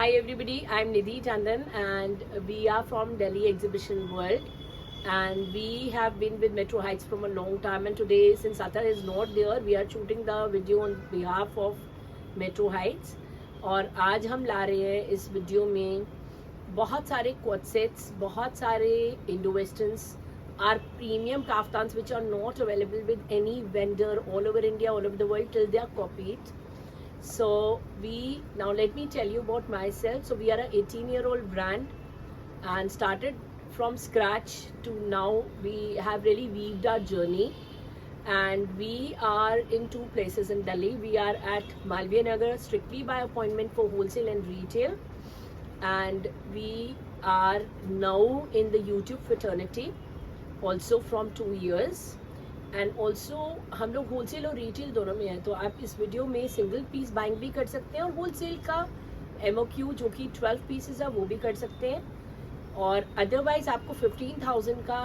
Hi everybody, I'm Nidhi Chandan and we are from Delhi Exhibition World and we have been with Metro Heights from a long time, and today since Atar is not there, we are shooting the video on behalf of Metro Heights. और आज हम ला रहे हैं इस video में बहुत सारे quad sets, बहुत सारे Indo-Westerns, our premium kaftans which are not available with any vendor all over India, all over the world till they are copied. So now let me tell you about myself. So we are a 18-year-old brand and started from scratch to now. We have really weaved our journey and we are in two places in Delhi. We are at Malviya Nagar strictly by appointment for wholesale and retail, and we are now in the YouTube fraternity also from 2 years. And also हम लोग wholesale और retail दोनों में हैं, तो आप इस video में सिंगल पीस बाइंग भी कर सकते हैं और होलसेल का MOQ जो कि 12 पीसेस है वो भी कर सकते हैं, और अदरवाइज आपको 15,000 का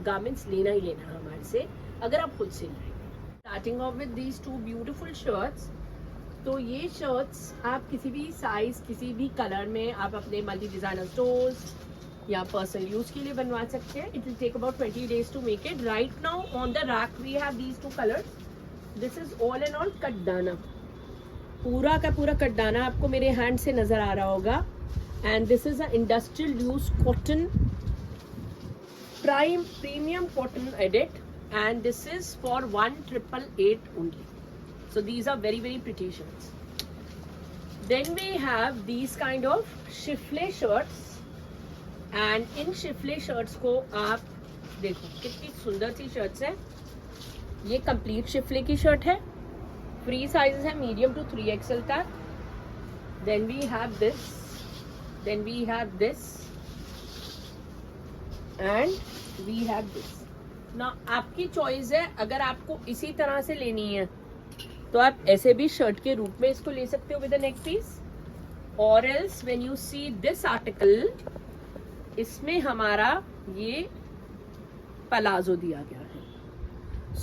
गारमेंट्स लेना ही लेना है हमारे से अगर आप होलसेल लेंगे. Starting of with these two beautiful shirts. तो ये शर्ट्स आप किसी भी साइज किसी भी कलर में आप अपने मल्टी डिज़ाइनर स्टोर्स या पर्सनल यूज के लिए बनवा सकते हैं. It will take about 20 days to make it. Right now on the rack we have these two colours. This is all and all कटदाना, पूरा का पूरा कटदाना आपको मेरे हैंड से नजर आ रहा होगा. And this is a industrial use cotton, prime premium cotton edit, and this is for 1,888 only. So these are very very pretty shirts. Then we have these kind of schiffli shirts, and in schiffli shirts को आप देखो कितनी सुंदर सी shirts है. ये complete शिफले की shirt है, free sizes है मीडियम टू 3XL तक. Then we have this, then we have this and we have this. ना आपकी चॉइस है, अगर आपको इसी तरह से लेनी है तो आप ऐसे भी शर्ट के रूप में इसको ले सकते हो विद अ नेक पीस, और else when you see this article इसमें हमारा ये पलाजो दिया गया है.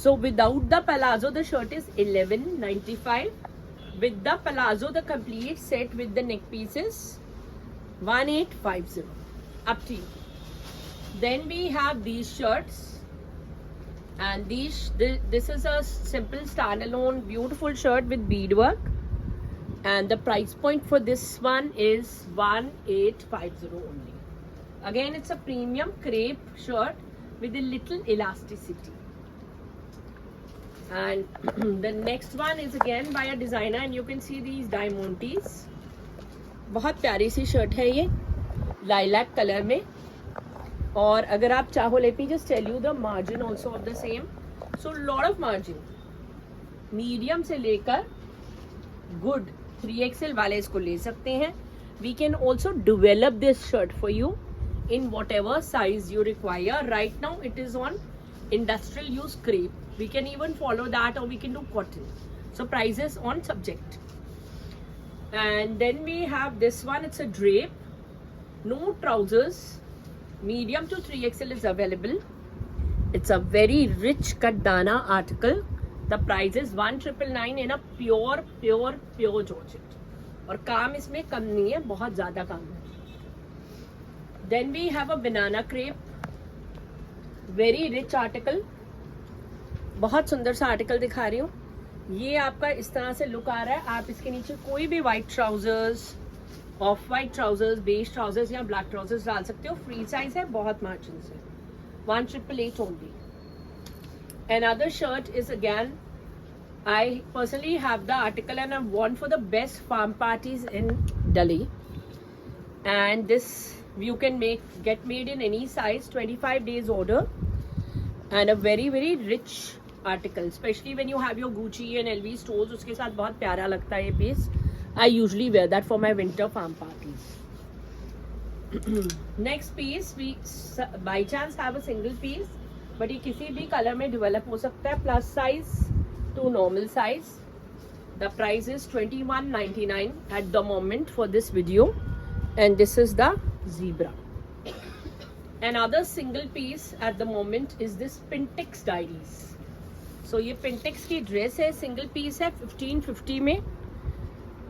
So without the palazzo the shirt is 1195. With the palazzo the complete set with the neck piece is 1850. Up to you. Then we have these shirts and this is a simple standalone beautiful shirt with beadwork, and the price point for this one is 1850 only. Again, it's a premium crepe shirt with a little elasticity. And the next one is again by a designer, and you can see these diamantes. बहुत प्यारी सी shirt है ये, lilac colour में. और अगर आप चाहो, let me just tell you the margin also of the same. So lot of margin, medium से लेकर गुड 3XL वाले इसको ले सकते हैं. We can also develop this shirt for you in whatever size you require. Right now it is on industrial use crepe. We can even follow that, or we can do cotton. So prices on subject. And then we have this one. It's a drape, no trousers, medium to 3XL is available. It's a very rich katdana article. The price is 1999 in a pure georgette. और काम इसमें कम नहीं है, बहुत ज्यादा काम है. Then we have a banana crepe, very rich article. बहुत सुंदर सा आर्टिकल दिखा रही हूँ. ये आपका इस तरह से लुक आ रहा है. आप इसके नीचे कोई भी white trousers, off white trousers, beige trousers या ब्लैक ट्राउजर्स डाल सकते हो. फ्री साइज है, बहुत मार्जिन से. 1888 only. Another shirt is again, I personally have the article and I've worn for the best farm parties in Delhi. And this you can get made in any size, 25 days order, and a very very rich article, especially when you have your Gucci and LV stores. उसके साथ बहुत प्यारा लगता है ये piece. I usually wear that for my winter farm parties. Next piece, we by chance have a single piece, but ये किसी भी कलर में डेवलप हो सकता है, plus size to normal size. The price is 2199 at the moment for this video, and this is the zebra. Another single piece at the moment is this Pintex diaries. So ये Pintex की dress है, single piece है 1550 में,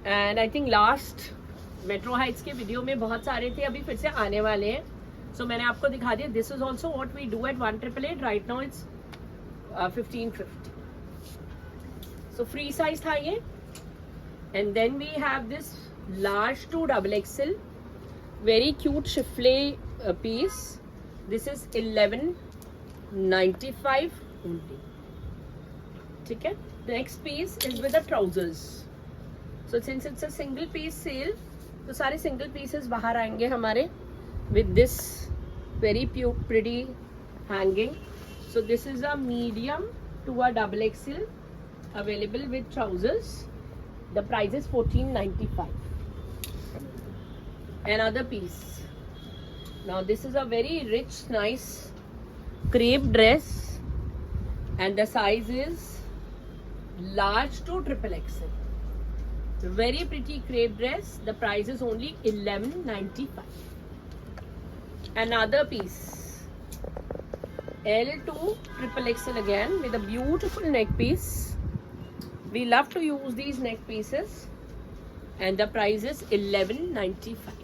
and I think last metro Heights के video में बहुत सारे थे, अभी फिर से आने वाले हैं, सो मैंने आपको दिखा दिया. This is also what we do at 1888. Right now it's 1550. So free size था ये. And then we have this large to XXL, very cute chiffle piece. This is 1195 only. ठीक है. The next piece is with the trousers. So since it's a single piece sale, तो सारे single pieces बाहर आएंगे हमारे with this very pretty hanging. So this is a medium to a XXL available with trousers. The price is 1495. Another piece. Now this is a very rich, nice crepe dress, and the size is large to XXL. Very pretty crepe dress. The price is only 1195. Another piece, L to XXL again, with a beautiful neck piece. We love to use these neck pieces, and the price is 1195.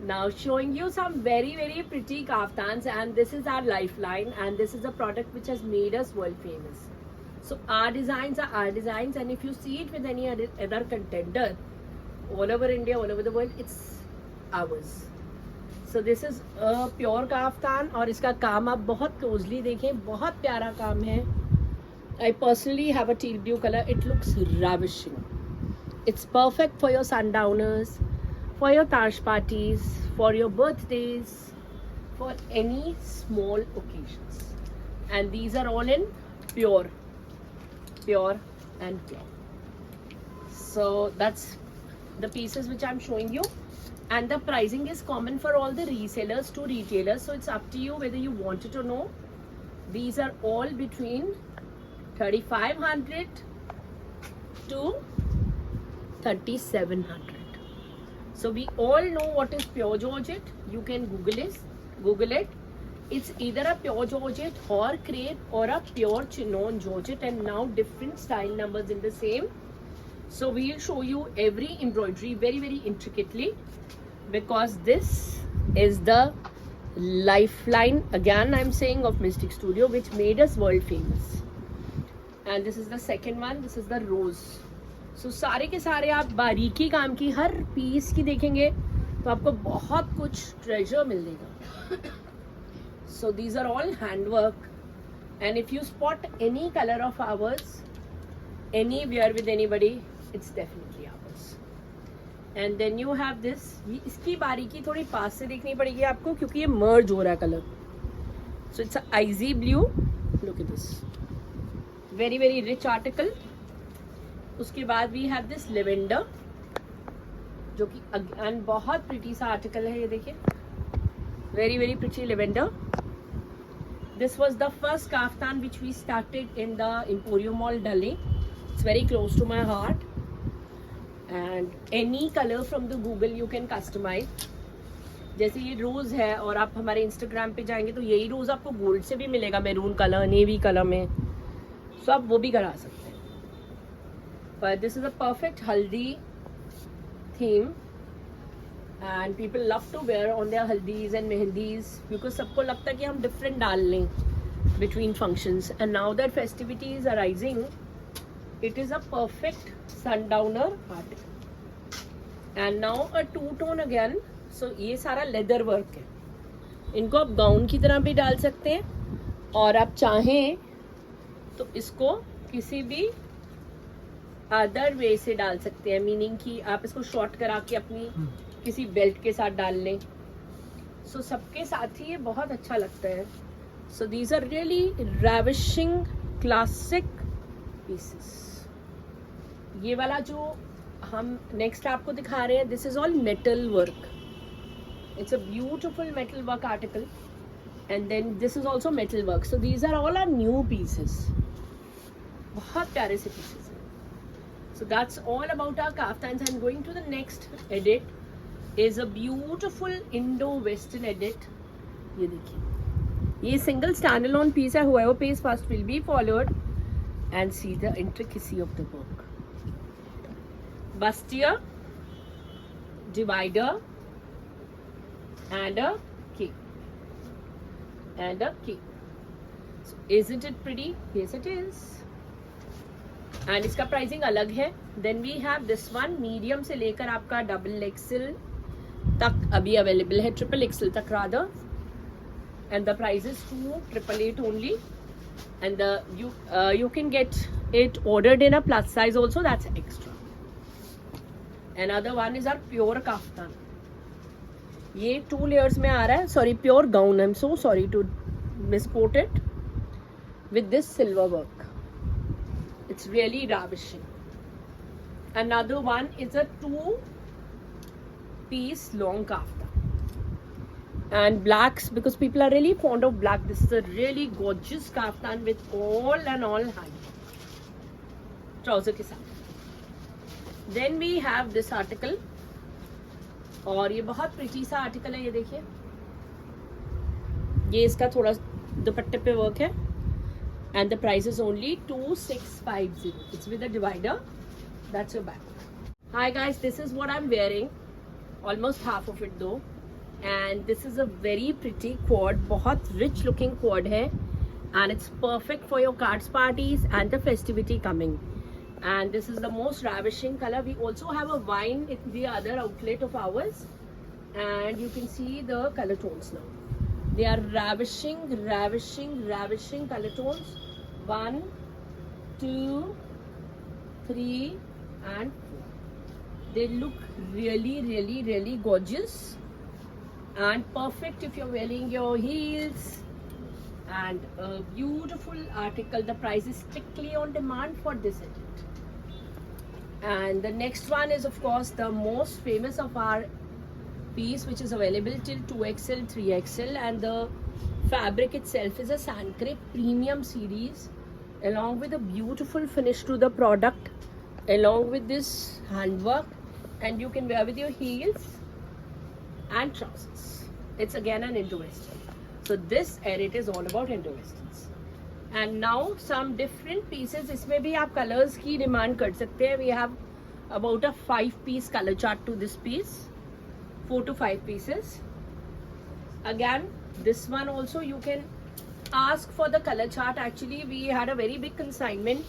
Now showing you some very pretty kaftans, and this is our lifeline, and this is a product which has made us world famous. So our designs are our designs, and if you see it with any other contender all over India, all over the world, it's ours. So this is a pure kaftan, और इसका काम आप बहुत closely देखें, बहुत प्यारा काम है. I personally have a teal blue color. It looks ravishing. It's perfect for your sundowners, for your tash parties, for your birthdays, for any small occasions. And these are all in pure and pure. So that's the pieces which I'm showing you, and the pricing is common for all the resellers to retailers, so it's up to you whether you want it or no. These are all between 3500 to 3700. So we all know what is pure georgette. You can Google it. It's either a pure georgette or crepe or a pure chignon georgette, and now different style numbers in the same. So we'll show you every embroidery very intricately, because this is the lifeline, again I'm saying, of Mystic Studio, which made us world famous. And this is the second one. This is the rose. So सारे के सारे आप बारीकी काम की हर piece की देखेंगे तो आपको बहुत कुछ ट्रेजर मिलेगा. So these are all handwork, and if you spot any color of ours anywhere with anybody, it's definitely ours. And then you have this. इसकी बारीकी थोड़ी पास से देखनी पड़ेगी आपको, क्योंकि ये मर्ज हो रहा है colour. So it's a icy blue. Look at this. Very rich article. उसके बाद वी हैव दिस लेवेंडर, जो कि अगेन बहुत प्रिटी सा आर्टिकल है. ये देखिए, very pretty lavender. This was the first kaftan which we started in the Emporium mall Delhi. It's very close to my heart, and any colour from the Google you can customise. जैसे ये रोज है, और आप हमारे Instagram पे जाएंगे तो यही रोज आपको गोल्ड से भी मिलेगा, मैरून कलर, नेवी कलर में, सो आप वो भी करा सकते हैं. But this is a perfect haldi theme, and people love to wear on their haldis and mehendis, because सबको लगता है कि हम different डाल लें between functions. And now that festivity is arising, it is a perfect sundowner article. And now a two-tone again. So ये सारा leather work है. इनको आप गाउन की तरह भी डाल सकते हैं, और आप चाहें तो इसको किसी भी अदर वे से डाल सकते हैं, मीनिंग कि आप इसको शॉर्ट करा के अपनी किसी बेल्ट के साथ डाल लें. सो सबके साथ ही ये बहुत अच्छा लगता है. So these are really ravishing classic pieces. ये वाला जो हम नेक्स्ट आपको दिखा रहे हैं, this is all metal work. It's a beautiful metal work article, and then this is also metal work. So these are all are new pieces. बहुत प्यारे से pieces. So that's all about our kaftans. And going to the next edit is a beautiful Indo-Western edit. ये देखिए, ये single standalone piece है. Whoever pays first will be followed and see the intricacy of the work. bustier, divider, and a key. So isn't it pretty? Yes it is. And इसका pricing अलग है. Then we have this one, medium से लेकर आपका XXL तक अभी available है, XXL तक rather. And the price is 2,888 only. And you can get it ordered in a plus size also, that's extra. Another one is our pure kaftan. ये 2 layers में आ रहा है. Sorry, pure gown. I'm so sorry to misquote it. With this silver work, it's really ravishing. Another one is a 2-piece long kaftan. And blacks, because people are really fond of black. This is a really gorgeous kaftan with all high trouser के साथ. Then we have this article. और ये बहुत pretty सा article है. ये देखिए, ये इसका थोड़ा दुपट्टे पे वर्क है. And the price is only 2,650. It's with a divider. That's your back. Hi guys, this is what I'm wearing. Almost half of it though. And this is a very pretty quad. बहुत rich looking quad है. And it's perfect for your cards parties and the festivity coming. And this is the most ravishing color. We also have a wine in the other outlet of ours. And you can see the color tones now. They are ravishing color tones. 1, 2, 3 and 4. They look really gorgeous and perfect if you're wearing your heels. And a beautiful article. The price is strictly on demand for this edit. And the next one is of course the most famous of our piece, which is available till 2XL, 3XL, and the fabric itself is a Sandcrepe premium series, along with a beautiful finish to the product, along with this handwork, and you can wear with your heels and trousers. It's again an Indo-Western. So this edit is all about Indo-Westerns. And now some different pieces. इसमें भी आप colors की demand कर सकते हैं. We have about a 5-piece color chart to this piece. 4 to 5 pieces. Again, this one also you can ask for the color chart. Actually, we had a very big consignment.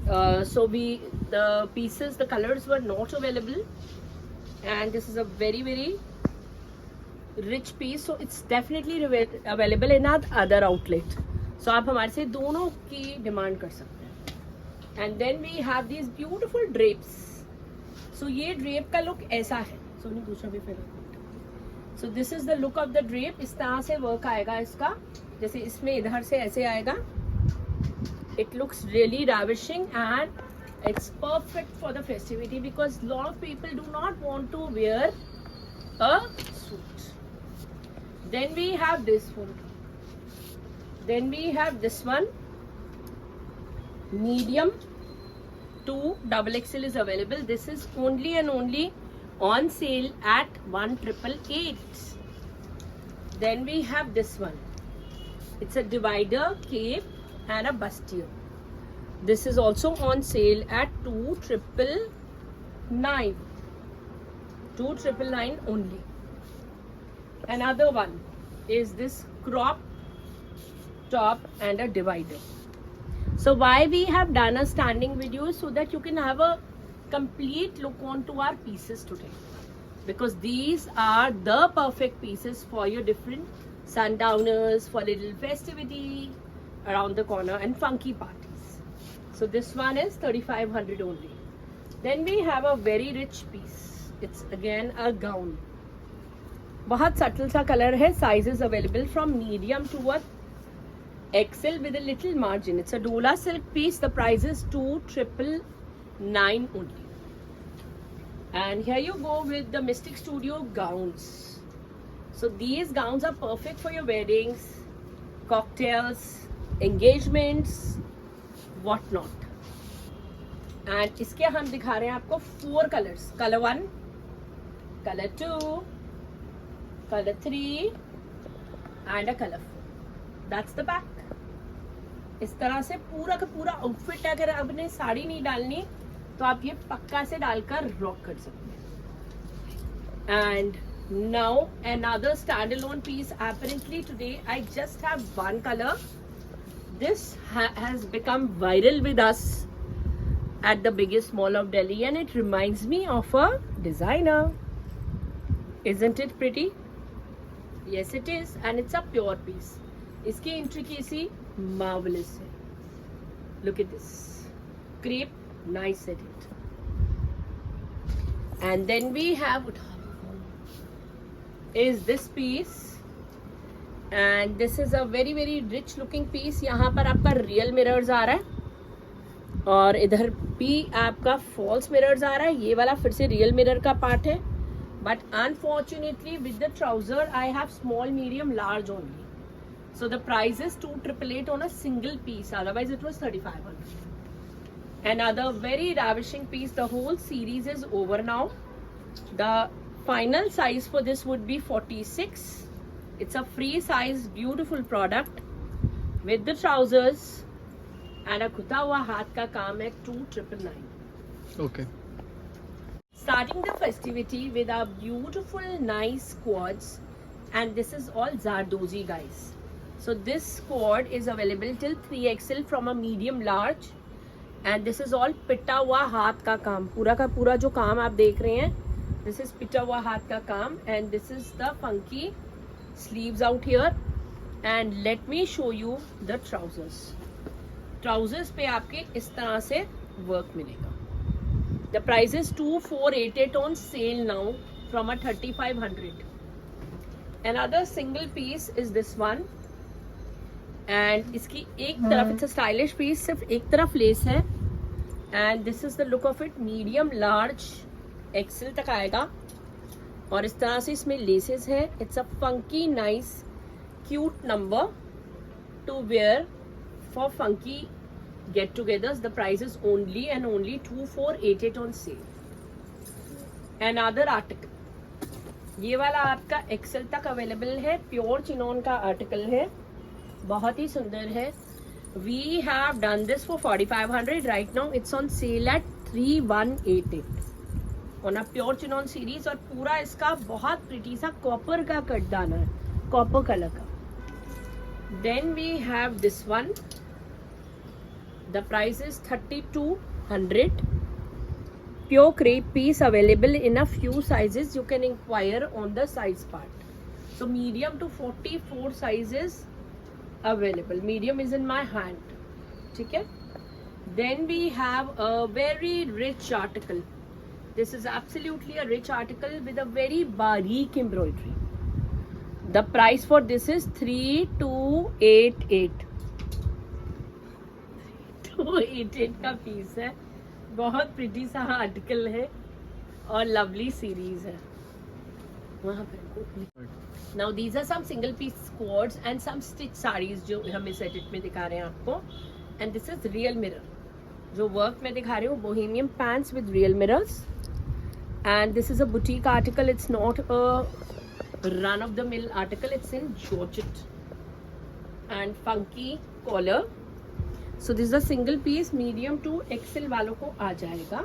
So the pieces, the colors were not available. And this is a very rich piece. So it's definitely available in our other outlet. So आप हमारे से दोनों की demand कर सकते हैं. And then we have these beautiful drapes. So ये drape का look ऐसा है. सोनी दूसरा भी पहले. So this is the look of the drape. इस तरह से वर्क आएगा इसका. जैसे इसमें इधर से ऐसे आएगा. It looks really ravishing and it's perfect for the festivity because a lot of people do not want to wear a suit. Then we have this one. Then we have this one. Medium to XXL is available. This is only and only on sale at 1,888. Then we have this one. It's a divider, cape and a bustier. This is also on sale at 2,999. 2,999 only. Another one is this crop top and a divider. So why we have done a standing video so that you can have a complete look onto our pieces today, because these are the perfect pieces for your different sundowners, for little festivity around the corner and funky parties. So this one is 3,500 only. Then we have a very rich piece. It's again a gown. बहुत subtle सा color है. Sizes available from medium to a XL with a little margin. It's a Dola silk piece. The price is 2,999 only. And here you go with the Mystic Studio gowns. So these gowns are perfect for your weddings, cocktails, engagements, whatnot. And इसके हम दिखा रहे हैं आपको 4 colors. Color 1, color 2, color 3 and a color 4. That's the back. इस तरह से पूरा का पूरा आउटफिट है. अगर आपने साड़ी नहीं डालनी तो तो आप ये पक्का से डालकर रॉक कर सकते हैं। And now another standalone piece. Apparently today I just have one color. This has become viral with us at the biggest mall of Delhi, and it reminds me of a designer. Isn't it pretty? Yes it is, and it's a pure piece. इसकी intricacy marvelous है. Look at this crepe, nice at it. And then we have is this piece, and this is a very very rich looking piece. यहाँ पर आपका real mirrors आ रहा है और इधर भी आपका फॉल्स मिरर्स आ रहा है. ये वाला फिर से रियल मिरर का पार्ट है, but unfortunately with the trouser I have small medium large only. So the price is 2,888 on a single piece. Otherwise it was 3,500. Another very ravishing piece. The whole series is over now. The final size for this would be 46. It's a free size, beautiful product with the trousers and a खुदा हुआ हाथ का काम है. 2,999. Okay. Starting the festivity with our beautiful nice quads, and this is all Zardozi guys. So this quad is available till 3XL from a medium large, and this is all पिटा हुआ हाथ का काम. पूरा का पूरा जो काम आप देख रहे हैं, this is पिटा हुआ हाथ का काम, and this is the funky sleeves out here. And let me show you the trousers. Trousers पे आपके इस तरह से वर्क मिलेगा. The price is 2,488 on sale now from a 3,500. Another single piece is this one. And इसकी एक तरफ it's a stylish piece, सिर्फ एक तरफ लेस है. And this is the look of it. Medium large XL तक आएगा और इस तरह से इसमें लेसेस है. It's a funky nice cute number to wear for funky get togethers. The price is only and only 2,488 on sale. Another article, ये वाला आपका एक्सेल तक अवेलेबल है. प्योर चिनॉन का आर्टिकल है, बहुत ही सुंदर है. We have done this for 4,500. Right now it's on sale at 3,188 on a pure chinon series. और पूरा इसका बहुत प्रिटी सा कॉपर का कट दाना है, कॉपर कलर का. Then we have this one. The price is 3,200. Pure crepe piece available in a few sizes. You can inquire on the size part. So medium to 44 sizes available. Medium is in my hand. ठीक है. Then we have a very rich article. This is absolutely a rich article with a very bareek embroidery. The price for this is 3,288. 288 का piece है. बहुत pretty सा article है और lovely series है. वहाँ पर Now these are some single piece quads and some stitch sarees जो हम इस edit में दिखा रहे हैं आपको. And this is real mirror. जो work में दिखा रहे हो, bohemian pants with real mirrors. And this is a boutique article. It's not a run of the mill article. It's in Georgette and funky collar. So this is a single piece, medium to XL वालों को आ जाएगा.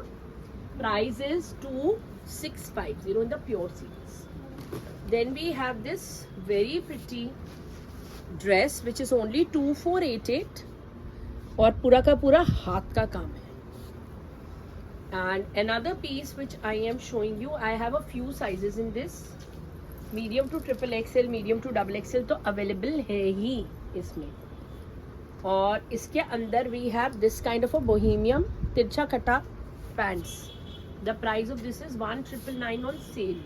Price is 2,650 in the pure series. Then we have this very pretty dress which is only 2,488 और पूरा का पूरा हाथ का काम है. And another piece which I am showing you, I have a few sizes in this. Medium to XXL, medium to XXL तो available है ही इसमें. और इसके अंदर we have this kind of a bohemian तिरछा कटा pants. The price of this is 1,999 on sale.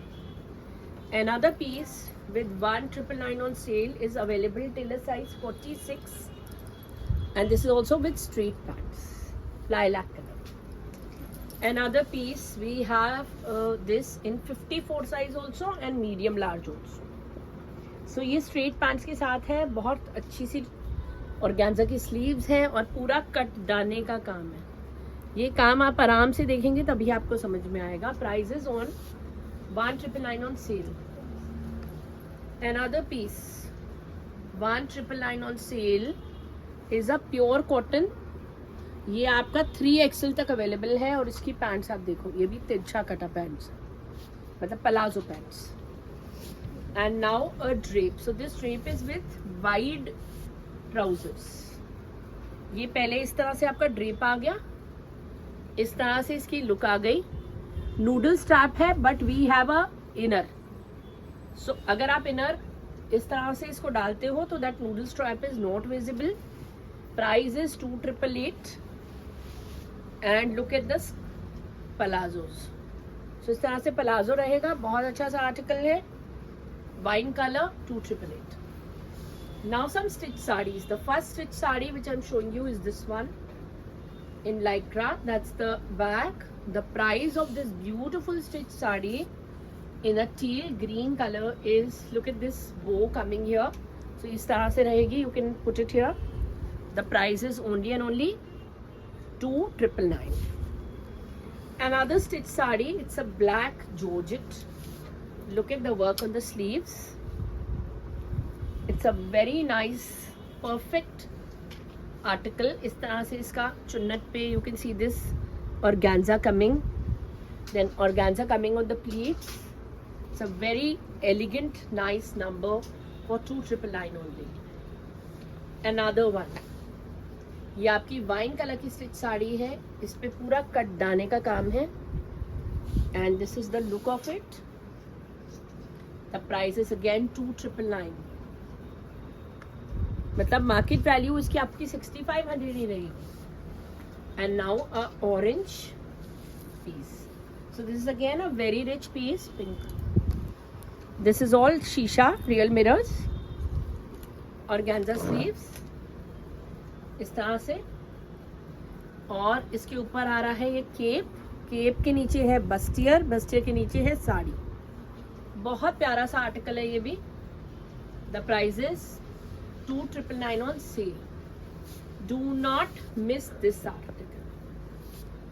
Another piece with 1,999 on sale is available till a size 46, and this is also with straight pants, lilac color. Another piece we have this in 54 size also and medium large also. So ये straight pants के साथ है. बहुत अच्छी सी organza की sleeves है और पूरा कट दाने का काम है. ये काम आप आराम से देखेंगे तभी आपको समझ में आएगा. Price is on 1,999 on sale. Another piece 1,999 on sale is a pure cotton ये आपका 3XL तक अवेलेबल है और इसकी पैंट्स आप देखो, ये भी तिरछा कटा पैंट्स, मतलब palazzo pants. And now a drape. So this drape is with wide trousers. ये पहले इस तरह से आपका ड्रेप आ गया, इस तरह से इसकी लुक आ गई. नूडल स्ट्रैप है but we have a inner. So अगर आप इनर इस तरह से इसको डालते हो तो that noodle strap is not visible. Price is 2888 and look at this palazzos. So इस तरह से पलाजो रहेगा. बहुत अच्छा सा आर्टिकल है. Wine colour 2888. Now some stitch sarees. The first stitch saree which I'm showing you is this one in lycra. That's the back. The price of this beautiful stitch saree in a teal green color is, look at this bow coming here. So इस तरह से रहेगी. You can put it here. The price is only and only 2999. Another stitch saree. It's a black georgette. Look at the work on the sleeves. It's a very nice perfect article. इस तरह से इसका चुन्नट पे you can see this organza coming, then organza coming on the pleats. It's a very elegant nice number for 2999 only. Another one, ये आपकी wine colour की stitch sari है. इस पे पूरा कट दाने का काम है and this is the look of it. The price is again 2999. मतलब मार्केट वैल्यू इसकी आपकी 6500 ही रहेगी. And now a orange piece. So this is again a very rich piece. Pink. This is all शीशा रियल मिरर्स. ऑर्गेन्जा स्लीव्स इस तरह से. और इसके ऊपर आ रहा है ये केप. केप के नीचे है बस्टियर. बस्टियर के नीचे है साड़ी. बहुत प्यारा सा आर्टिकल है ये भी. The price is 2999 on sale. Do not miss this article.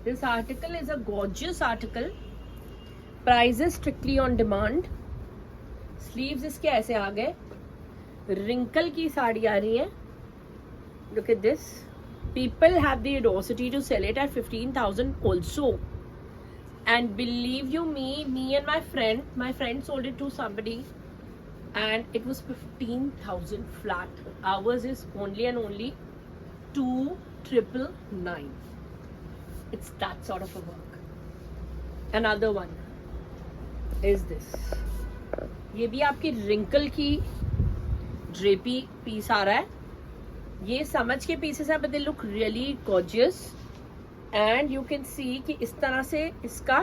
This article is a gorgeous article. Price is strictly on demand. Sleeves इसके ऐसे आ गए. Wrinkle की साड़ी आ रही है. Look at this. People have the audacity to sell it at 15,000 also. And believe you me and my friend sold it to somebody. And it was 15,000 flat. Ours is only and only 2999. It's that sort of a work. Another one is this. ये भी आपकी wrinkle की drapey piece आ रहा है. ये समझ के pieces है but they look really gorgeous. And you can see कि इस तरह से इसका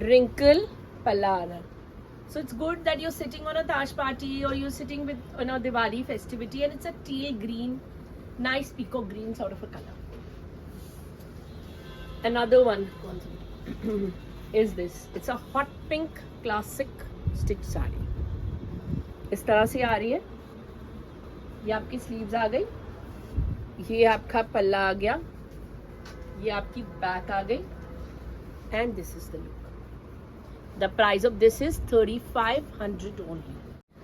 wrinkle पल्ला आ रहा है. So it's good that you're sitting on a Taj party or you're sitting with a Diwali festivity and it's a teal green, nice peacock green sort of a color. Another one is this. It's a hot pink classic stitch saree. इस तरह से आ रही है. ये आपकी sleeves आ गई. ये आपका पल्ला आ गया. ये आपकी back आ गई. And this is the look. The price of this is 3500 only.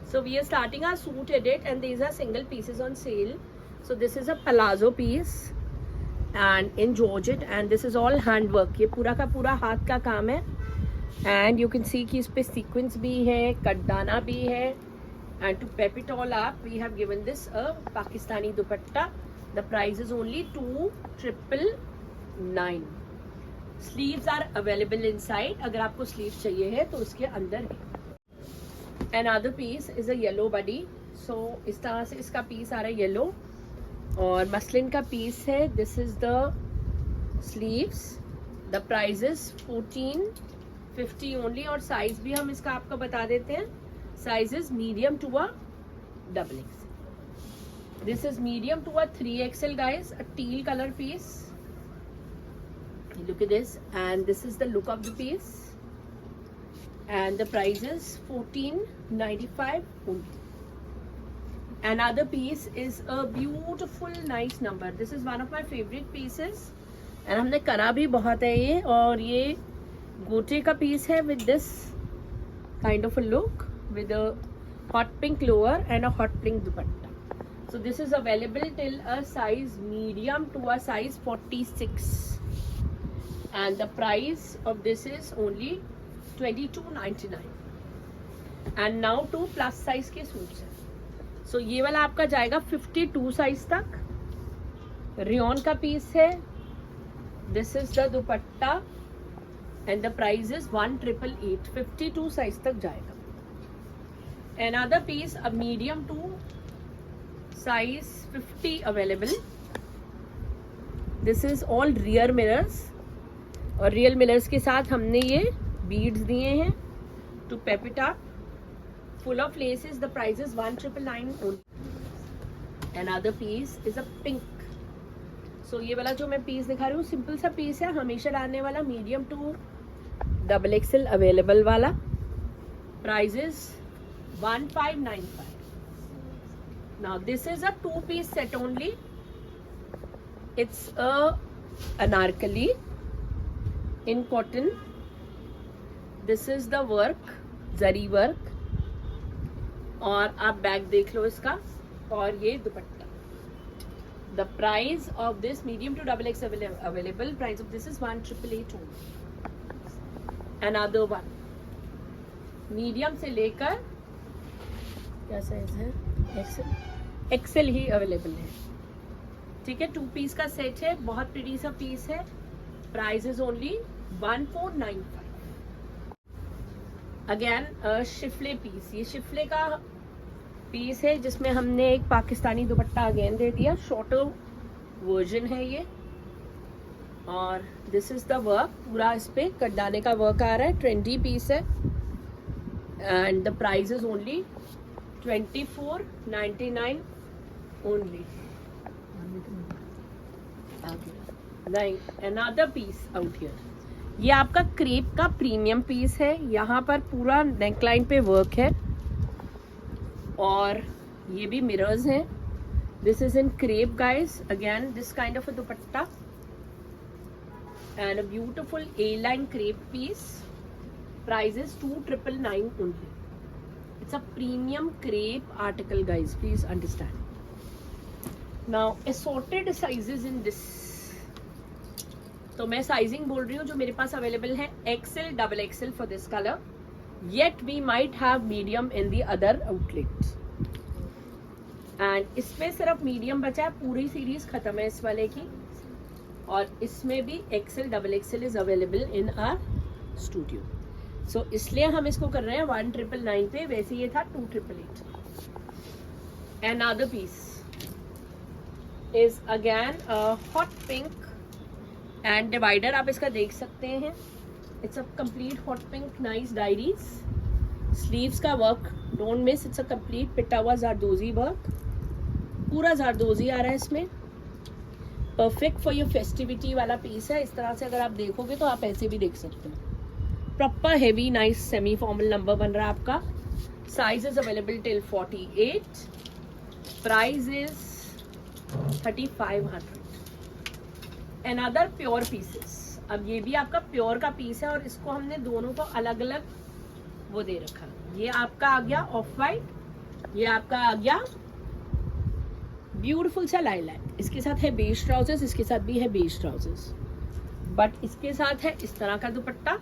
So we are starting our suit edit and these are single pieces on sale. So this is a palazzo piece and in georgette and this is all hand work. ये पूरा का पूरा हाथ का काम है. And you can see कि इस पे sequins भी है, कटदाना भी है. And to pep it all up, we have given this a Pakistani dupatta. The price is only 2999. Sleeves are available inside. अगर आपको स्लीव चाहिए है तो उसके अंदर है. Another piece is a yellow body. So इस तरह से इसका पीस आ रहा है येलो और मसलिन का पीस है. This is the sleeves. The price is 1450 only. और साइज भी हम इसका आपको बता देते हैं. Size is medium to a double XL. This is medium to a 3XL guys. A teal colour piece. Look at this and this is the look of the piece and the price is 1495 only. Another piece is a beautiful nice number. This is one of my favorite pieces and हमने करा भी बहुत है ये. और ये गोटे का पीस है with this kind of a look with a hot pink lower and a hot pink dupatta. So this is available till a size medium to a size 46, and the price of this is only 22.99. And now to plus size के suits हैं. So ये वाला आपका जाएगा 52 size तक. Rayon का piece है. This is the dupatta and the price is 1,888. 52 size तक जाएगा. Another piece, a medium to size 50 available. This is all rear mirrors, और रियल मिरर्स के साथ हमने ये बीड्स दिए हैं to pep it up. Full of laces. The price is 1,999 only. Another piece is a pink. So ये वाला जो मैं पीस दिखा रही हूँ सिंपल सा पीस है, हमेशा डालने वाला, मीडियम टू XXL अवेलेबल वाला. Price is 1,595. Now this is a 2-piece set only. It's a anarkali in cotton. This is the work, zari work. और आप बैक देख लो इसका, और ये दुपट्टा. The price of this medium to XXL available. Price of this is 1,888 only. Another one. Medium से लेकर क्या size है, एक्सेल ही अवेलेबल है. ठीक है, 2 पीस का सेट है, बहुत प्रीटी सा पीस है. Price is only 1,495. Again schiffli piece. ये शिफले का पीस है जिसमें हमने एक पाकिस्तानी दुपट्टा अगेन दे दिया. शॉर्टर वर्जन है ये, और दिस इज द वर्क. पूरा इस पे कटदाने का वर्क आ रहा है. ट्रेंडी पीस है, and the price is only 24.99 only. Another piece out here. ये आपका क्रेप का प्रीमियम पीस है. यहाँ पर पूरा नेकलाइन पे वर्क है, और ये भी मिरर्स हैं. This is in crepe guys. Again this kind of a dupatta and a beautiful A-line crepe piece. Price is 2,999 only. It's a premium crepe article, guys. Please understand. Now assorted sizes in this. तो मैं sizing बोल रही हूँ जो मेरे पास available है. XL, XXL for this color. Yet we might have medium in the other outlets. And इसमें सिर्फ मीडियम बचा है. पूरी सीरीज खत्म है इस वाले की, और इसमें भी XL, XXL is available in our studio. So इसलिए हम इसको कर रहे हैं 1,999 पे. वैसे ये था 2,888. Another piece is again a hot pink and divider. आप इसका देख सकते हैं. It's a complete hot pink, nice diaries. Sleeves का work don't miss. It's a complete पिटा हुआ जारदोजी work. पूरा जारदोजी आ रहा है इसमें. परफेक्ट फॉर योर फेस्टिविटी वाला पीस है. इस तरह से अगर आप देखोगे तो आप ऐसे भी देख सकते हो. Proper heavy nice semi formal number बन रहा है आपका. Size is available till 48. Price is 3,500. Another pure pieces. अब ये भी आपका प्योर का पीस है, और इसको हमने दोनों को अलग अलग वो दे रखा. ये आपका आ गया ऑफ वाइट, ये आपका आ गया ब्यूटीफुल सा लाइलैक. इसके साथ है बेज ट्राउजर्स, इसके साथ भी है बेज ट्राउजर्स, बट इसके साथ है इस तरह का दुपट्टा,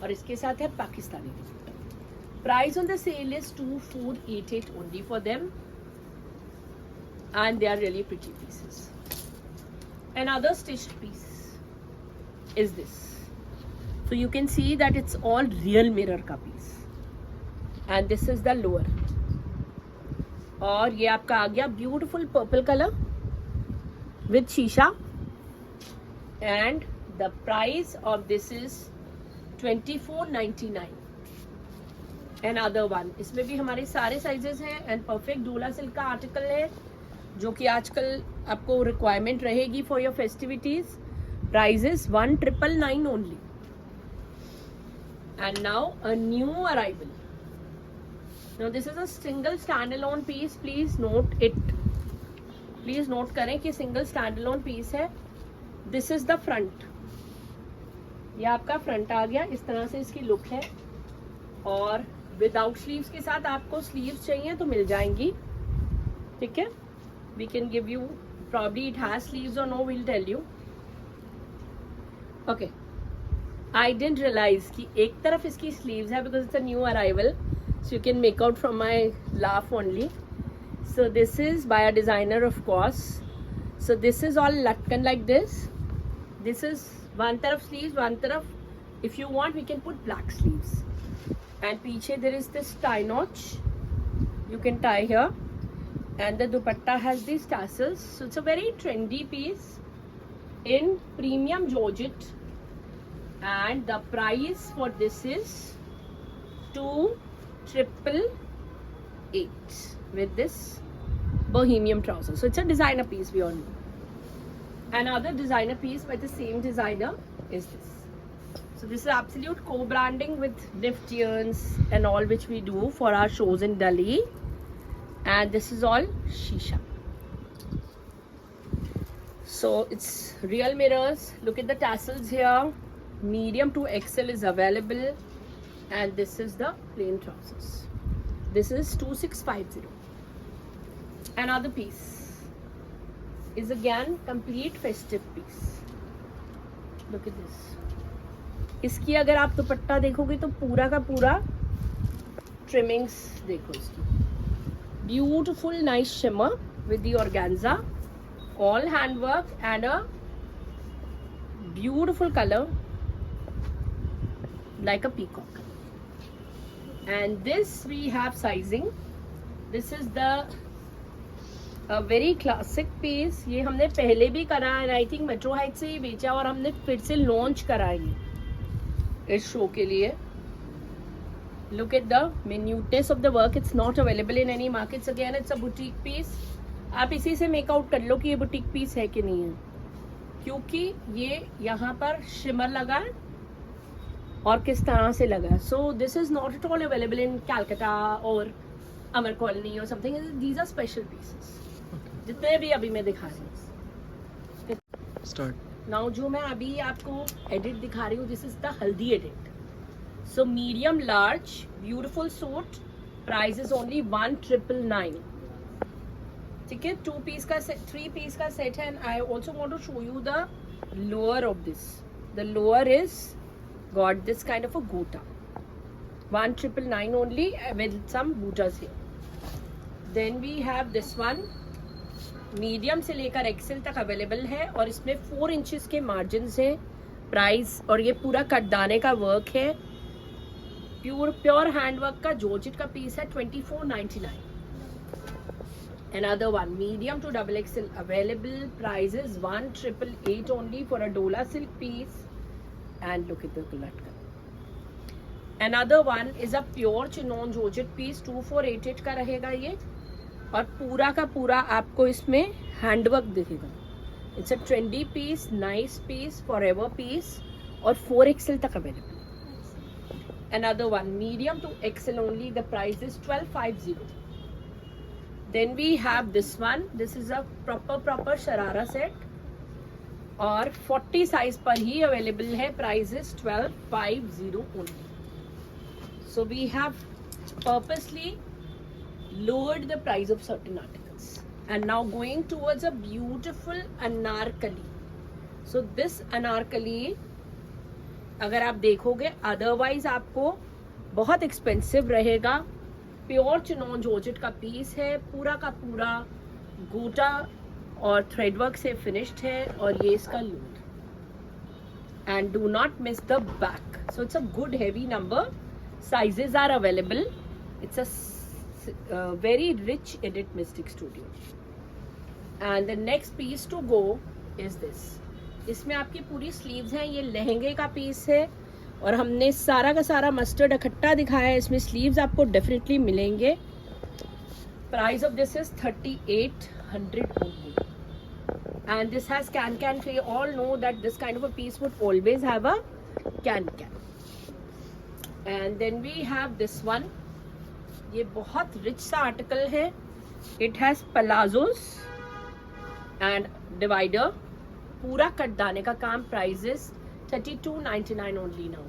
और इसके साथ है Pakistani dupatta. Price on the sale is 2,488 only for them, and they are really pretty pieces. Another stitched piece is this. So you can see that it's all real mirror का piece, and this is the lower. और ये आपका आ गया beautiful purple colour with शीशा, and the price of this is 24.99. Another one. इसमें भी हमारे सारे साइजेस हैं, एंड परफेक्ट डोला सिल्क का आर्टिकल है, जो कि आजकल आपको रिक्वायरमेंट रहेगी for your festivities. Price is 1,999 only. And now a new arrival. Now this is a single standalone piece. Please note it. Please note करें कि single standalone piece है. This is the front. ये आपका front आ गया. इस तरह से इसकी लुक है, और विदाउट स्लीव्स के साथ आपको स्लीव्स चाहिए तो मिल जाएंगी. ठीक है, we can give you, probably it has sleeves or no, we'll tell you. Okay, I didn't realize कि एक तरफ इसकी sleeves है because it's a new arrival, so you can make out from my laugh only. So this is by a designer, of course. So this is all latkan like this. This is one taraf sleeves, one taraf, if you want we can put black sleeves. And पीछे there is this tie notch, you can tie here. And the dupatta has these tassels, so it's a very trendy piece in premium georgette, and the price for this is 2,888 with this bohemian trouser. So it's a designer piece, we all know. Another designer piece by the same designer is this. So this is absolute co-branding with Niftyans and all, which we do for our shows in Delhi. And this is all shisha. So it's real mirrors. Look at the tassels here. Medium to XL is available, and this is the plain trousers. This is 2650. Another piece is again complete festive piece. Look at this. इसकी अगर आप दुपट्टा देखोगे तो पूरा का पूरा trimmings देखो इसकी. Beautiful nice shimmer with the organza, all handwork, and a beautiful color like a peacock. And this we have sizing. This is the a very classic piece. ये हमने पहले भी करा है, I think Metro Heights से ही बेचा, और हमने फिर से लॉन्च करा है इस शो के लिए. Look at the minuteness of the work. It's not available in any markets. Again, it's a boutique piece. आप इसी से मेक आउट कर लो कि ये बुटीक पीस है कि नहीं है, क्योंकि ये यहाँ पर शिमर लगा है और किस तरह से लगा है. So this is not at all available in Calcutta और अमर कॉलोनी और something. These are special pieces जितने भी अभी मैं दिखा रही हूँ. नाउ जो मैं अभी आपको एडिट दिखा रही हूँ, दिस इज द हल्दी edit. So medium large, beautiful suit, price is only 1,999. ठीक है, 2 piece का set, 3 piece का set है. And I also want to show you the lower of this. The lower is got this kind of a gota. 1,999 only with some bootas here. Then we have this one. Medium से लेकर Excel तक available है, और इसमें 4 inches के margin है. Price, और ये पूरा कटदाने का वर्क है, प्योर हैंडवर्क का जॉर्जेट का पीस है. 2499. Another one, medium to XXL available. Price is 1,888 only for a Dola silk piece. And look at the latkan. Another one is a pure chinon georgette piece. 2488 का रहेगा ये, और पूरा का पूरा आपको इसमें हैंडवर्क दिखेगा. It's a trendy piece, nice piece, forever piece, और 4XL तक available. Another one, medium to XL only. The price is 1250. Then we have this one. This is a proper sharara set, और 40 साइज पर ही available है. Price is 1250 only. So we have purposely lowered the price of certain articles, and now going towards a beautiful anarkali. So this anarkali, अगर आप देखोगे, otherwise आपको बहुत expensive रहेगा. Pure chinon georgette का पीस है, पूरा का पूरा गोटा और थ्रेडवर्क से फिनिश्ड है, और ये इसका लूट. And do not miss the back. So it's a good heavy number. Sizes are available. It's a very rich edit Mystic Studio. And the next piece to go is this. इसमें आपकी पूरी sleeves हैं. ये लहंगे का piece है, और हमने सारा का सारा मस्टर्ड इकट्ठा दिखाया है. इसमें स्लीव्स आपको डेफिनेटली मिलेंगे. Price of this is 3800 only. And this has can. We all know that this kind of a piece would always have a can. And then we have this one. ये बहुत rich सा article है. It has palazzos and divider, पूरा कटदाने का काम. Price is 3299 only now.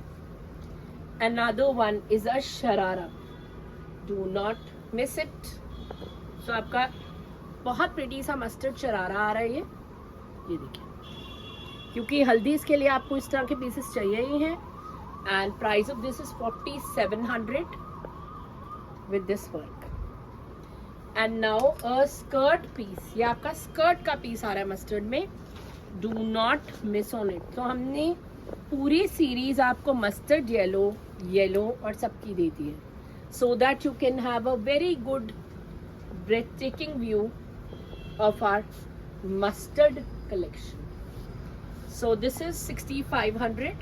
Another one is a sharara. Do not miss it. So आपका बहुत प्रिटी सा मस्टर्ड शरारा आ रहा है ये देखिए, क्योंकि हल्दीज के लिए आपको इस तरह के पीसेस चाहिए ही हैं। And price of this is 4700 with this work. And now a skirt piece, ये आपका स्कर्ट का पीस आ रहा है मस्टर्ड में, do not miss on it. तो हमने पूरी सीरीज आपको मस्टर्ड येलो और सबकी दे दी है, so that you can have a very good breathtaking view of our mustard collection. So this is 6500,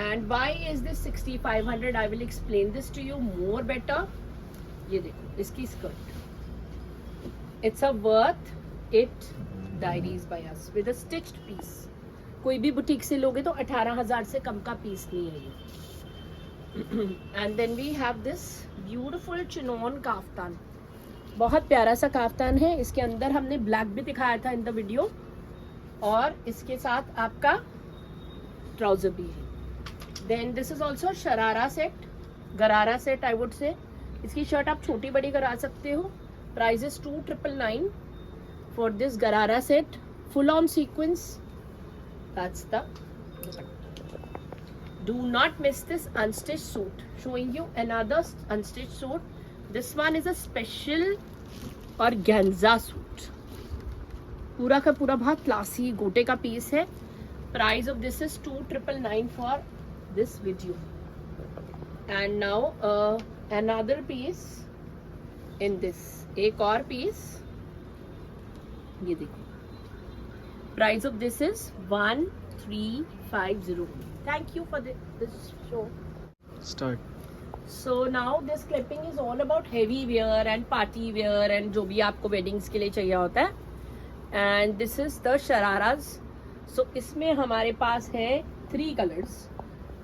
and why is this 6500? I will explain this to you more better. ये देखो इसकी skirt, it's a worth it diaries by us with a stitched piece. कोई भी boutique से लोगे तो 18,000 से कम का पीस नहीं है ये। And then we have this beautiful chinon kaftan, बहुत प्यारा सा काफ्तान है। इसके अंदर हमने ब्लैक भी दिखाया था इन द वीडियो, और इसके साथ आपका ट्राउजर भी है। Then this is also sharara set, gharara set I would say. इसकी शर्ट आप छोटी बड़ी करा सकते हो। Price is 2999 for this gharara set, full on sequence. That's the, do not miss this unstitch suit, showing you another unstitch suit. This one is a special organza suit, पूरा का पूरा बहुत क्लासी गोटे का पीस है। Price of this is 2999 for this video. And now another piece in this, एक और piece ये देखो। Price of this is 1350। Thank you for this show. Start. So now this clipping is all about heavy wear and party wear and जो भी आपको weddings के लिए चाहिए होता है। And this is the shararas. So इसमें हमारे पास है 3 colors.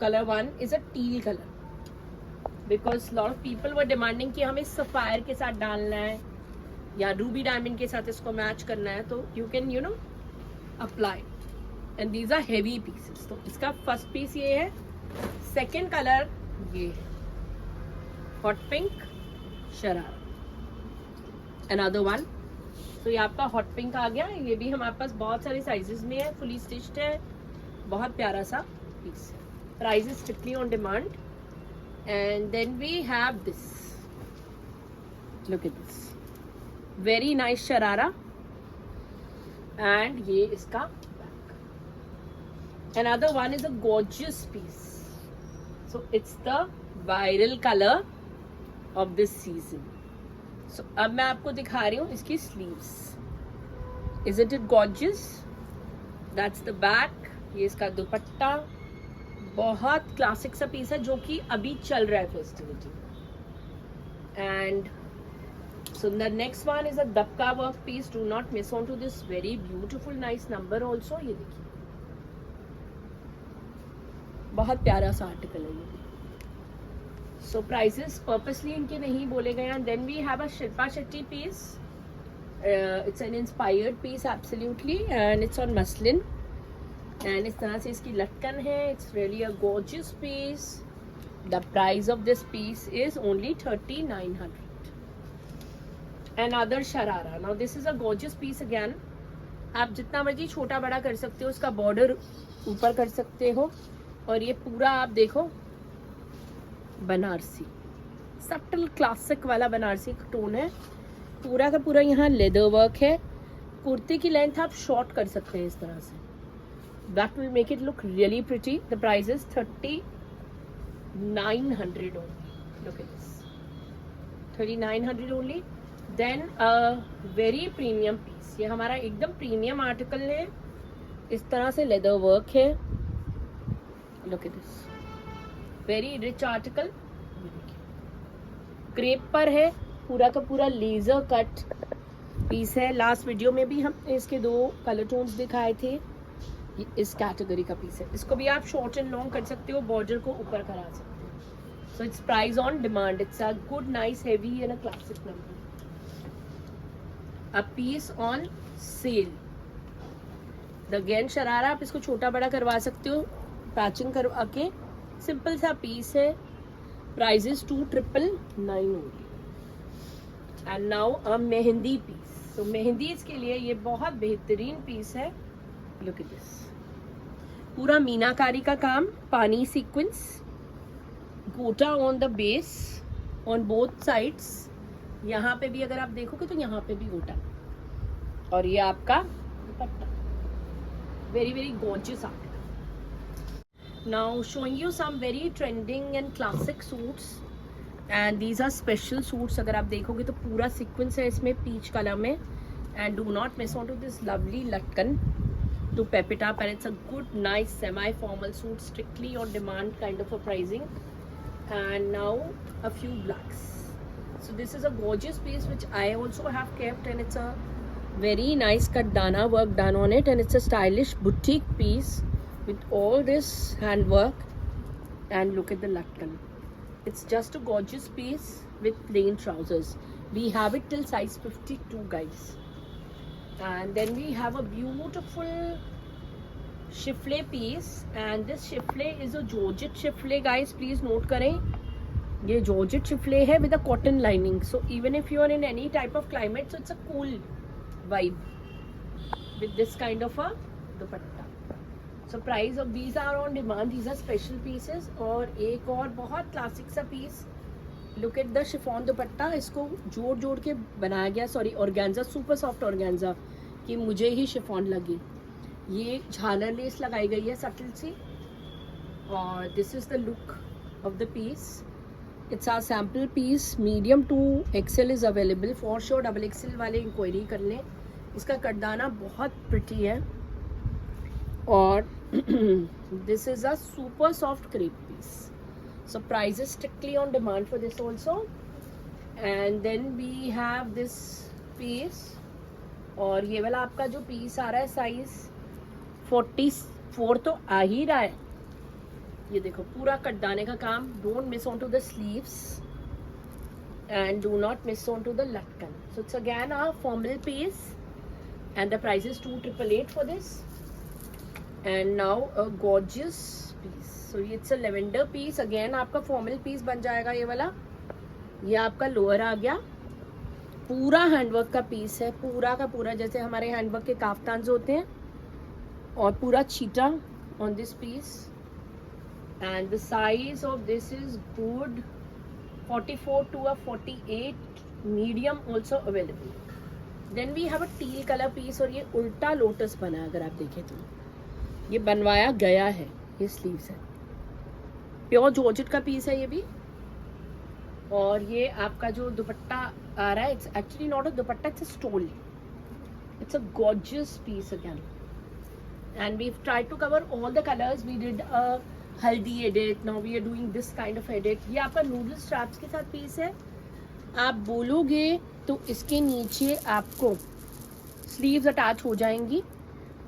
Color 1 is a teal color, because lot of people were demanding कि हमें sapphire के साथ डालना है या ruby diamond के साथ इसको मैच करना है, तो you can apply. And these are heavy pieces. तो इसका first piece ये है। Second color ये है hot pink sharara, another one. तो ये आपका हॉट पिंक आ गया। ये भी हमारे पास बहुत सारे साइजेस में है, फुली स्टिच्ड है, बहुत प्यारा सा पीस है। Price is strictly on demand. And then we have this, look at this very nice sharara, and ये इसका back. Another one is a gorgeous piece, so it's the viral colour of this season. So अब मैं आपको दिखा रही हूँ इसकी sleeves. Is it gorgeous? That's the back. ये इसका दुपट्टा, बहुत क्लासिक सा पीस है जो कि अभी चल रहा है festivity. And so the next one is a dabka work piece. Do not miss on to this very beautiful nice number also. ये देखिए बहुत प्यारा सा आर्टिकल है ये। So prices purposely इनके नहीं बोले गए हैं। Then we have a Shilpa Shetty piece. It's an inspired piece absolutely, and it's on muslin. And इस तरह से इसकी लटकन है। It's really a gorgeous piece. The price of this piece is only 3900. Another sharara. Now this is a gorgeous piece again. आप जितना मर्जी छोटा बड़ा कर सकते हो, उसका बॉर्डर ऊपर कर सकते हो। और ये पूरा आप देखो बनारसी, सटल क्लासिक वाला बनारसी टोन है। पूरा का पूरा यहाँ लेदर वर्क है। कुर्ती की लेंथ आप शॉर्ट कर सकते हैं इस तरह से। That will make it look really pretty. The price is 3900 only. Look at this, 3900 only. Then a very premium piece, ये हमारा एकदम प्रीमियम आर्टिकल है। इस तरह से लेदर वर्क है। Look at this, very rich article. Crepe पर है, पूरा का पूरा लेजर कट पीस है। लास्ट वीडियो में भी हम इसके 2 कलर टोन्स दिखाए थे। ये इस कैटेगरी का पीस है। इसको भी आप शॉर्ट एंड लॉन्ग कर सकते हो, बॉर्डर को ऊपर करा सकते हो। So it's price on demand. It's a good nice heavy and a classic number. A piece on sale. The again sharara, आप इसको छोटा बड़ा करवा सकते हो पैचिंग करवा के। सिंपल सा पीस है। Price is 2999 only. And now a mehndi piece. So mehndis के लिए ये बहुत बेहतरीन पीस है। लुक एट दिस, पूरा मीनाकारी का काम, पानी सीक्वेंस, गोटा on the base on both sides. यहाँ पे भी अगर आप देखोगे तो यहाँ पे भी गोटा, और ये आपका dupatta, very very gorgeous article. Now showing you some very trending and classic suits, and these are special suits. अगर आप देखोगे तो पूरा सीक्वेंस है इसमें पीच कलर में, and do not miss on to this lovely latkan to pep it up, and it's a good nice semi formal suit, strictly on demand kind of a pricing. And now a few blacks. So this is a gorgeous piece which I also have kept, and it's a very nice kardana work done on it, and it's a stylish boutique piece with all this handwork. And look at the latkan, it's just a gorgeous piece with plain trousers. We have it till size 52 guys. And then we have a beautiful schiffli piece, and this schiffli is a georgette schiffli guys, please note करें, ये georgette schiffli है with a cotton lining. So even if you are in any type of climate, so it's a cool vibe with this kind of a dupatta. So price of these are on demand, these are special pieces. और एक और बहुत classic सा piece, look at the chiffon dupatta. इसको जोड़ जोड़ के बनाया गया, sorry organza, super soft organza, कि मुझे ही शिफॉन लगी. ये झालर लेस लगाई गई है सटल सी, और this is the look of the piece. It's are sample piece, medium to XL is available. For sure double XL वाले इंक्वायरी कर लें. इसका कटदाना बहुत प्रिटी है, और this is a super soft crepe piece. So price is strictly on demand for this also. And then we have this piece, और ये वाला आपका जो पीस आ रहा है साइज 44 तो आ ही रहा है. ये देखो पूरा कटदाने का काम. Don't miss on to the sleeves and do not miss on to the latkan. So it's again a formal piece, and the price is 2888 for this. And now a gorgeous piece. So it's a lavender piece, again आपका formal piece बन जाएगा ये वाला. ये आपका lower आ गया, पूरा handwork का पीस है, पूरा का पूरा, जैसे हमारे हैंडवर्क के काफ्तान्स होते हैं, और पूरा चीटा on this piece. And the size of this is good, 44 to a 48, medium also available. Then we have a teal color piece, और ये उल्टा लोटस बना है. अगर आप देखें तो ये बनवाया गया है, ये स्लीव्स है, प्योर जॉर्जेट का पीस है ये भी. और ये आपका जो दुपट्टा आ रहा है, it's actually not a dupatta, it's a stole. It's a gorgeous piece again. And we've tried to cover all the colors. We did a haldi edit, now we are doing this kind of edit. ये आपका noodle straps के साथ piece है. आप बोलोगे तो इसके नीचे आपको स्लीव्स अटैच हो जाएंगी.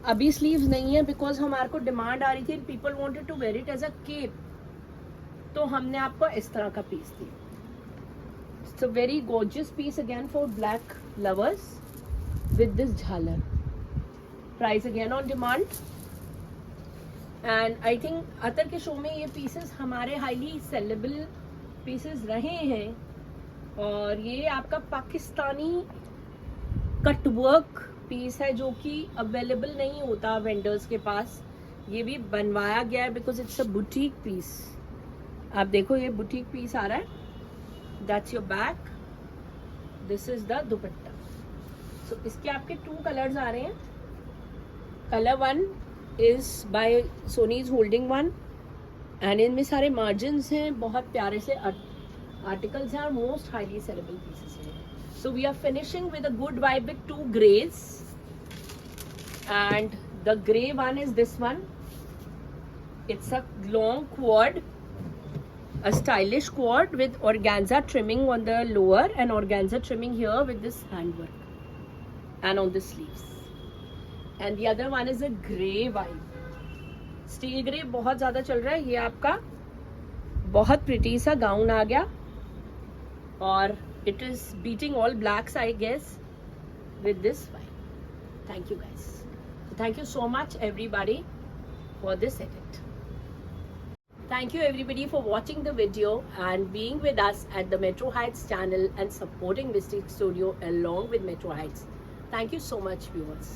अभी स्लीव्स नहीं है बिकॉज हमारे को डिमांड आ रही थी, people wanted to wear it as a cape, तो हमने आपको इस तरह का पीस दिया. It's a very gorgeous piece again for black lovers with this झालर. Price again on demand. And I think अतर के शो में ये पीसेस हमारे हाईली सेलेबल पीसेस रहे हैं. और ये आपका पाकिस्तानी कटवर्क पीस है, जो कि अवेलेबल नहीं होता वेंडर्स के पास. ये भी बनवाया गया है because it's a boutique piece. आप देखो ये बुटीक पीस आ रहा है. That's your back, this is the dupatta. So इसके आपके 2 कलर्स आ रहे हैं. Colour 1 is by Sony's holding one, and इनमें सारे margins हैं, बहुत प्यारे से articles हैं, और most highly sellable pieces हैं. So we are finishing with a good vibe with 2 grays, and the gray one is this one. It's a long quad, a stylish quad with organza trimming on the lower and organza trimming here with this handwork and on the sleeves. And the other one is a grey vibe. Steel grey बहुत ज़्यादा चल रहा है. ये आपका बहुत pretty सा gown आ गया, और it is beating all blacks I guess with this vibe. Thank you guys. Thank you so much everybody for this edit. Thank you everybody for watching the video and being with us at the Metro Heights channel and supporting Mystic Studio along with Metro Heights. Thank you so much viewers.